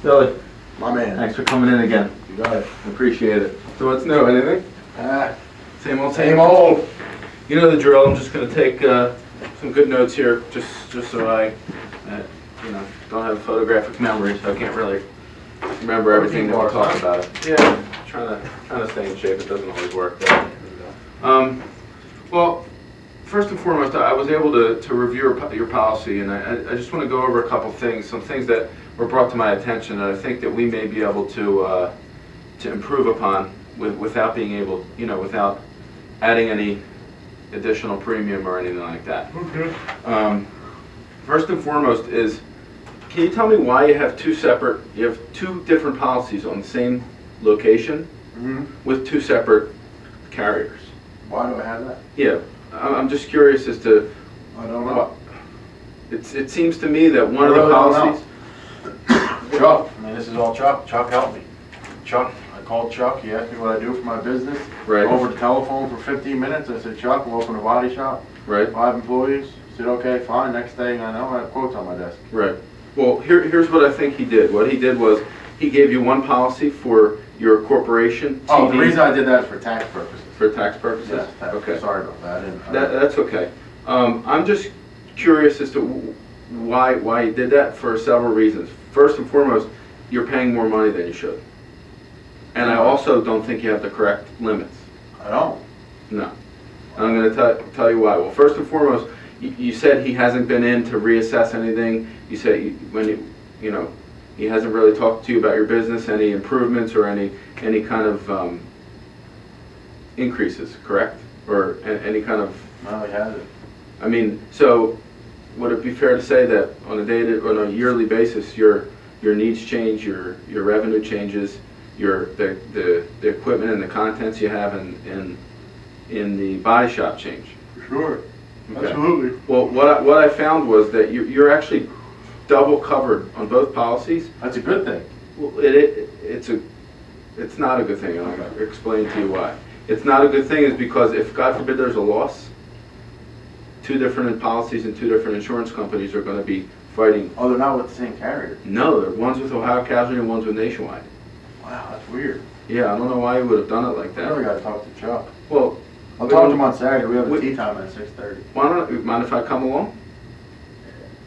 Billy, My man. thanks for coming in again. You got it. Appreciate it. So what's new? Anything? Same old, Same old. You know the drill. I'm just going to take some good notes here, just so I, don't have photographic memory, so I can't really remember everything that we'll talk about. Yeah, trying to stay in shape. It doesn't always work. Well, first and foremost, I was able to review your policy, and I just want to go over a couple things, some things that were brought to my attention that I think that we may be able to improve upon without being able, without adding any additional premium or anything like that. Okay. First and foremost is, can you tell me why you have two different policies on the same location with two separate carriers? Why do I have that? Yeah, I'm just curious as to. I don't know. It seems to me that one of the policies. Chuck, I mean, this is all Chuck. Chuck helped me. Chuck, I called Chuck. He asked me what I do for my business. Right. Over the telephone for 15 minutes. I said, Chuck, we'll open a body shop. Right. 5 employees. He said, okay, fine. Next thing I know, I have quotes on my desk. Right. Well, here's what I think he did. What he did was he gave you one policy for your corporation. Oh, TD, the reason I did that is for tax purposes. for tax purposes. Yes, tax. Okay. Sorry about that. That's okay. I'm just curious as to why you did that for several reasons. First and foremost, you're paying more money than you should. And I also don't think you have the correct limits. I don't. No. And I'm going to tell you why. Well, first and foremost, you said he hasn't been in to reassess anything. You said he hasn't really talked to you about your business, any improvements or any kind of increases, correct? Or any kind of. No, he hasn't. I mean, so would it be fair to say that on a yearly basis, your needs change, your revenue changes, the equipment and the contents you have in the body shop change? For sure. Okay. Absolutely. Well, what I found was that you're actually double covered on both policies. That's a good thing. Well, it's not a good thing, and I'll explain to you why. It's not a good thing is because if, God forbid, there's a loss, two different policies and two different insurance companies are going to be fighting. Oh, they're not with the same carrier. No, one's with Ohio Casualty and one's with Nationwide. Wow, that's weird. Yeah, I don't know why you would have done it like I that. really got to talk to Chuck. Well, I'll talk to him on Saturday. We have a tea time at 6:30. Why not? Mind if I come along?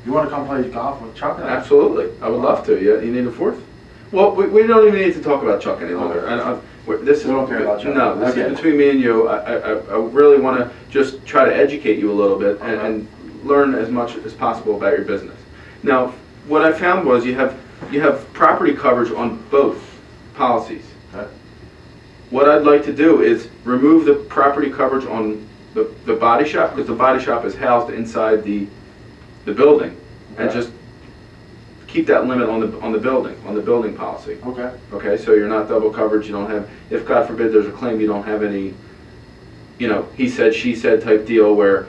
You want to come play golf with Chuck and I? Absolutely, I would love to. Yeah, you need a fourth? Well, we don't even need to talk about Chuck any longer. This is, we don't care about Chuck. No, this Okay. is between me and you. I really want to just try to educate you a little bit and learn as much as possible about your business. Now, what I found was you have property coverage on both policies. Okay. What I'd like to do is remove the property coverage on the body shop, because the body shop is housed inside the building, and just keep that limit on the building policy. Okay. Okay, so you're not double coverage. You don't have, if God forbid there's a claim, you don't have any, he said, she said type deal where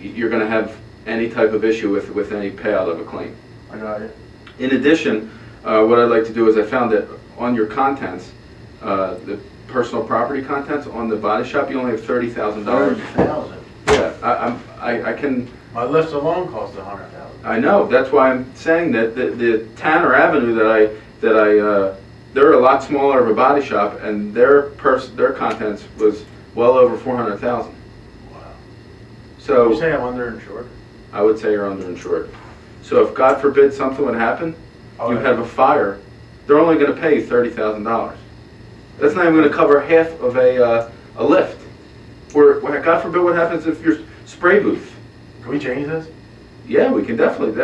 you're going to have any type of issue with any payout of a claim. I got you. In addition, what I'd like to do is I found that on your contents, the personal property contents on the body shop, you only have $30,000. $30,000. Yeah, I can. My lifts alone cost $100,000. I know. That's why I'm saying that the Tanner Avenue they're a lot smaller of a body shop, and their contents was well over $400,000. Wow. So You say I'm underinsured? I would say you're underinsured. So if God forbid something would happen, you have a fire, they're only going to pay you $30,000. That's not even going to cover half of a lift. Or God forbid what happens if your spray booth. Can we change this? Yeah, we can definitely.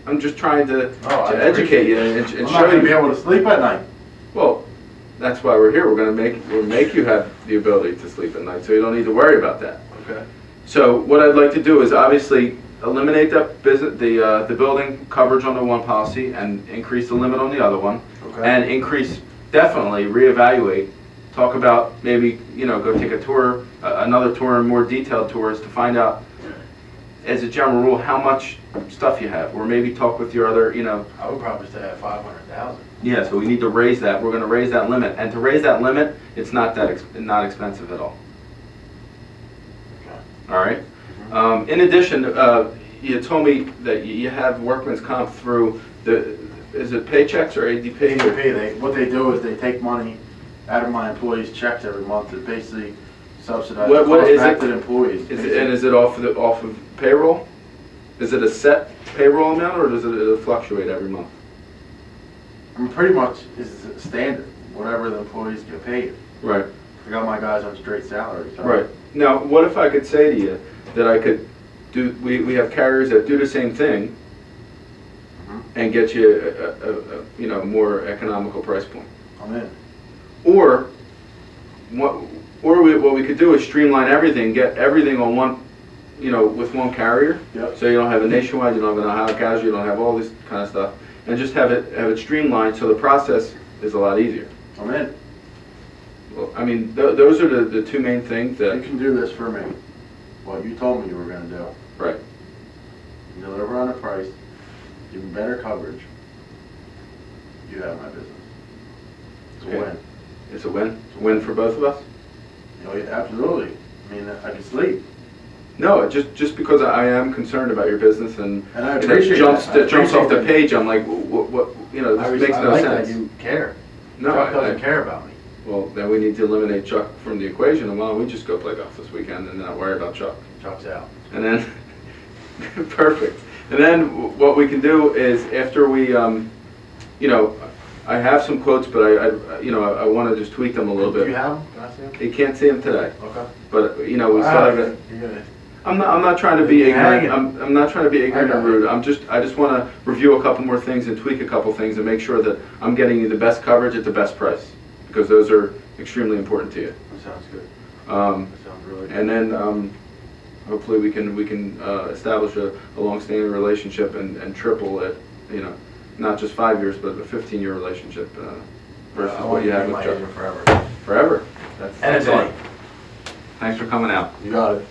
I'm just trying to educate you and show you. I'm not going to be able to sleep at night. Well, that's why we're here. We'll make you have the ability to sleep at night, so you don't need to worry about that. Okay. So what I'd like to do is obviously eliminate the building coverage on the one policy and increase the limit on the other one, and definitely reevaluate. Talk about maybe go take a tour, another tour, and more detailed tours to find out, as a general rule, how much stuff you have, or maybe talk with your other, I would probably say at $500,000. Yeah, so we need to raise that. We're going to raise that limit, and to raise that limit, it's not not expensive at all. Okay. All right. In addition, you told me that you have workman's comp through is it paychecks or ADP? ADP, what they do is they take money out of my employees' checks every month to basically subsidize the What cost is back it? to the employees. And is it off of payroll? Is it a set payroll amount, or does it fluctuate every month? I mean, pretty much is standard, whatever the employees get paid. Right. I got my guys on straight salary. So. Right. Now, what if I could say to you that I could do, we have carriers that do the same thing and get you a more economical price point? I'm in. Or what we could do is streamline everything, get everything on one, with one carrier. Yep. So you don't have a nationwide, you don't have an Ohio casualty, you don't have all this kind of stuff, and just have it streamlined so the process is a lot easier. I'm in. Well, I mean, those are the two main things You that. can do this for me. What you told me you were going to do. Right. You deliver on a price, give me better coverage. You have my business. It's a Okay. win. It's a win. It's a win for both of us. Absolutely. I mean, I can sleep. No, just because I am concerned about your business and I it appreciate jumps that. I jumps off the appreciate page. I'm like, what this makes I no like sense. that you care. No, Chuck doesn't care about me. Well, then we need to eliminate Chuck from the equation, and why don't we just go play golf this weekend and not worry about Chuck? Chuck's out. And then, perfect. And then what we can do is after we, I have some quotes, but I want to just tweak them a little Do bit. you have them? Can I see them? You can't see them today, Okay. but we still have it. You're good. I'm not trying to be You're ignorant. hanging. I'm not trying to be ignorant I or got it. rude. I just want to review a couple more things and tweak a couple things and make sure that I'm getting you the best coverage at the best price, because those are extremely important to you. That sounds good. Um, That sounds really good. and then hopefully we can establish a long-standing relationship and triple it. Not just 5 years, but a 15-year relationship versus I what want you to have be with my Chuck. agent forever. Forever. That's And a day. Thanks for coming out. You got it.